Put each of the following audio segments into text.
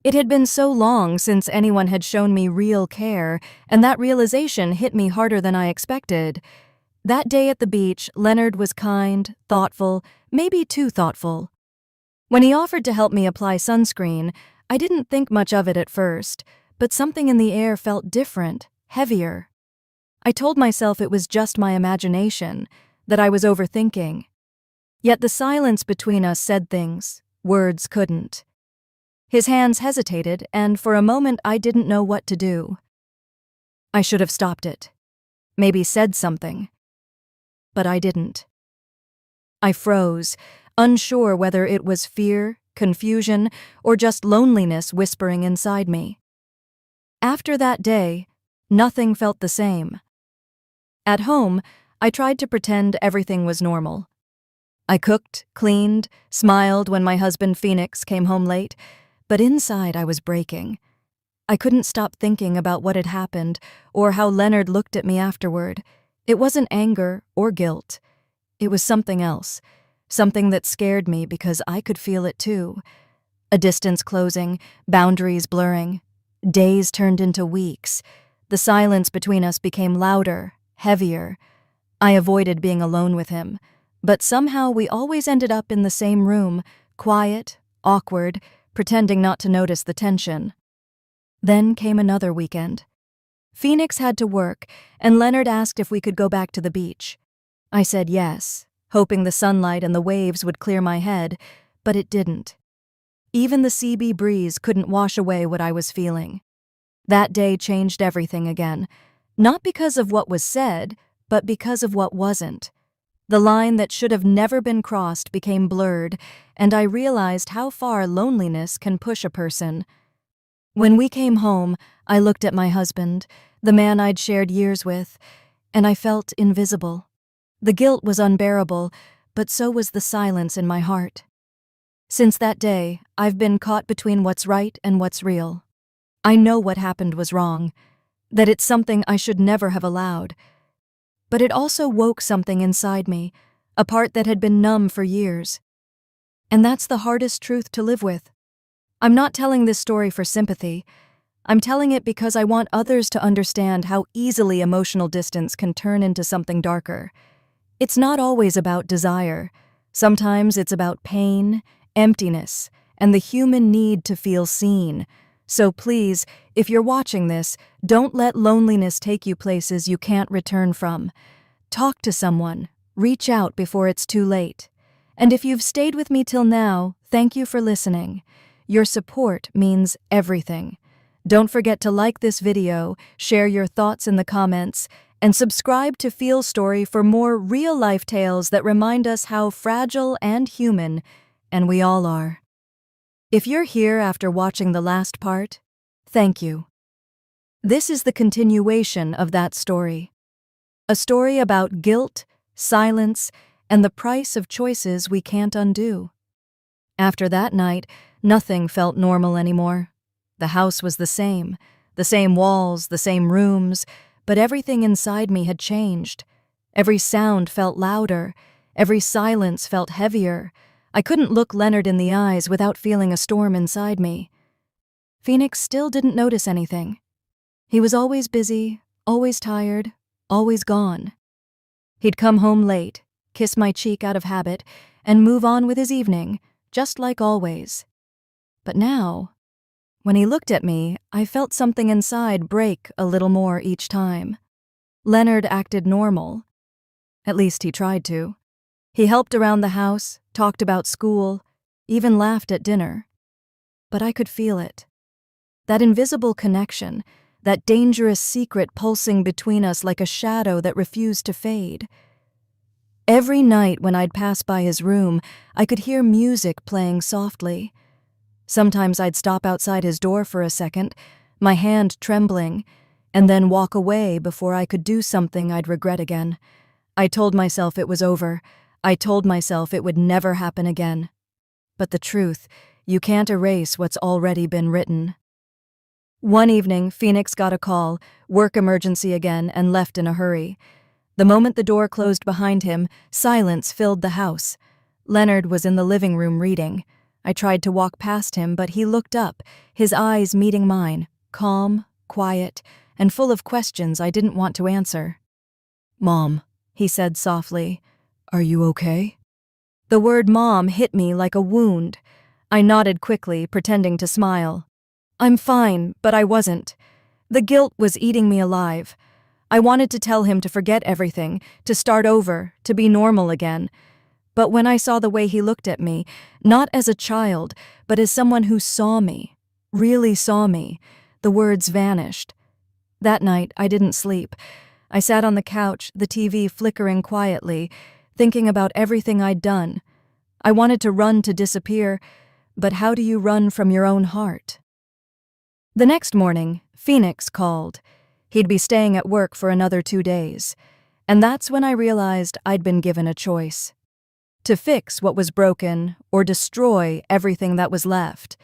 It had been so long since anyone had shown me real care, and that realization hit me harder than I expected. That day at the beach, Leonard was kind, thoughtful, maybe too thoughtful. When he offered to help me apply sunscreen, I didn't think much of it at first, but something in the air felt different, heavier. I told myself it was just my imagination, that I was overthinking. Yet the silence between us said things words couldn't. His hands hesitated, and for a moment I didn't know what to do. I should have stopped it. Maybe said something. But I didn't. I froze, unsure whether it was fear, confusion, or just loneliness whispering inside me. After that day, nothing felt the same. At home, I tried to pretend everything was normal. I cooked, cleaned, smiled when my husband Phoenix came home late, but inside I was breaking. I couldn't stop thinking about what had happened or how Leonard looked at me afterward. It wasn't anger or guilt. It was something else, something that scared me because I could feel it too. A distance closing, boundaries blurring. Days turned into weeks. The silence between us became louder, heavier. I avoided being alone with him, but somehow we always ended up in the same room, quiet, awkward, pretending not to notice the tension. Then came another weekend. Phoenix had to work, and Leonard asked if we could go back to the beach. I said yes, hoping the sunlight and the waves would clear my head, but it didn't. Even the sea breeze couldn't wash away what I was feeling. That day changed everything again, not because of what was said, but because of what wasn't. The line that should have never been crossed became blurred, and I realized how far loneliness can push a person. When we came home, I looked at my husband, the man I'd shared years with, and I felt invisible. The guilt was unbearable, but so was the silence in my heart. Since that day, I've been caught between what's right and what's real. I know what happened was wrong, that it's something I should never have allowed. But it also woke something inside me, a part that had been numb for years. And that's the hardest truth to live with. I'm not telling this story for sympathy. I'm telling it because I want others to understand how easily emotional distance can turn into something darker. It's not always about desire. Sometimes it's about pain, emptiness, and the human need to feel seen. So please, if you're watching this, don't let loneliness take you places you can't return from. Talk to someone. Reach out before it's too late. And if you've stayed with me till now, thank you for listening. Your support means everything. Don't forget to like this video, share your thoughts in the comments, and subscribe to Feel Story for more real-life tales that remind us how fragile and human, and we all are. If you're here after watching the last part, thank you. This is the continuation of that story. A story about guilt, silence, and the price of choices we can't undo. After that night, nothing felt normal anymore. The house was the same walls, the same rooms, but everything inside me had changed. Every sound felt louder, every silence felt heavier. I couldn't look Leonard in the eyes without feeling a storm inside me. Phoenix still didn't notice anything. He was always busy, always tired, always gone. He'd come home late, kiss my cheek out of habit, and move on with his evening, just like always. But now, when he looked at me, I felt something inside break a little more each time. Leonard acted normal. At least he tried to. He helped around the house, talked about school, even laughed at dinner. But I could feel it. That invisible connection, that dangerous secret pulsing between us like a shadow that refused to fade. Every night when I'd pass by his room, I could hear music playing softly. Sometimes I'd stop outside his door for a second, my hand trembling, and then walk away before I could do something I'd regret again. I told myself it was over. I told myself it would never happen again. But the truth, you can't erase what's already been written. One evening, Phoenix got a call, work emergency again, and left in a hurry. The moment the door closed behind him, silence filled the house. Leonard was in the living room reading. I tried to walk past him, but he looked up, his eyes meeting mine, calm, quiet, and full of questions I didn't want to answer. "Mom," he said softly, "are you okay?" The word mom hit me like a wound. I nodded quickly, pretending to smile. "I'm fine," but I wasn't. The guilt was eating me alive. I wanted to tell him to forget everything, to start over, to be normal again. But when I saw the way he looked at me, not as a child, but as someone who saw me, really saw me, the words vanished. That night, I didn't sleep. I sat on the couch, the TV flickering quietly, thinking about everything I'd done. I wanted to run to disappear, but how do you run from your own heart? The next morning, Phoenix called. He'd be staying at work for another 2 days. And that's when I realized I'd been given a choice. To fix what was broken or destroy everything that was left.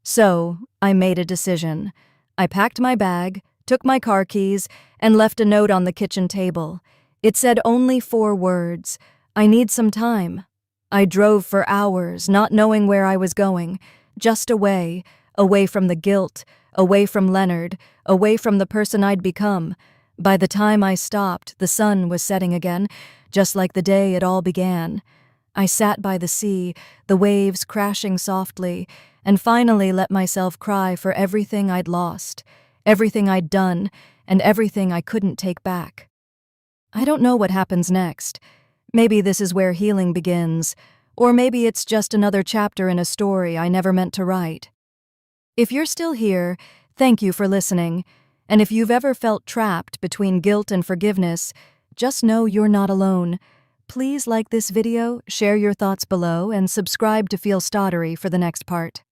So, I made a decision. I packed my bag, took my car keys, and left a note on the kitchen table. It said only 4 words: "I need some time." I drove for hours, not knowing where I was going, just away from the guilt, away from Leonard, away from the person I'd become. By the time I stopped, the sun was setting again, just like the day it all began. I sat by the sea, the waves crashing softly, and finally let myself cry for everything I'd lost, everything I'd done, and everything I couldn't take back. I don't know what happens next. Maybe this is where healing begins, or maybe it's just another chapter in a story I never meant to write. If you're still here, thank you for listening. And if you've ever felt trapped between guilt and forgiveness, just know you're not alone. Please like this video, share your thoughts below, and subscribe to Feel Stottery for the next part.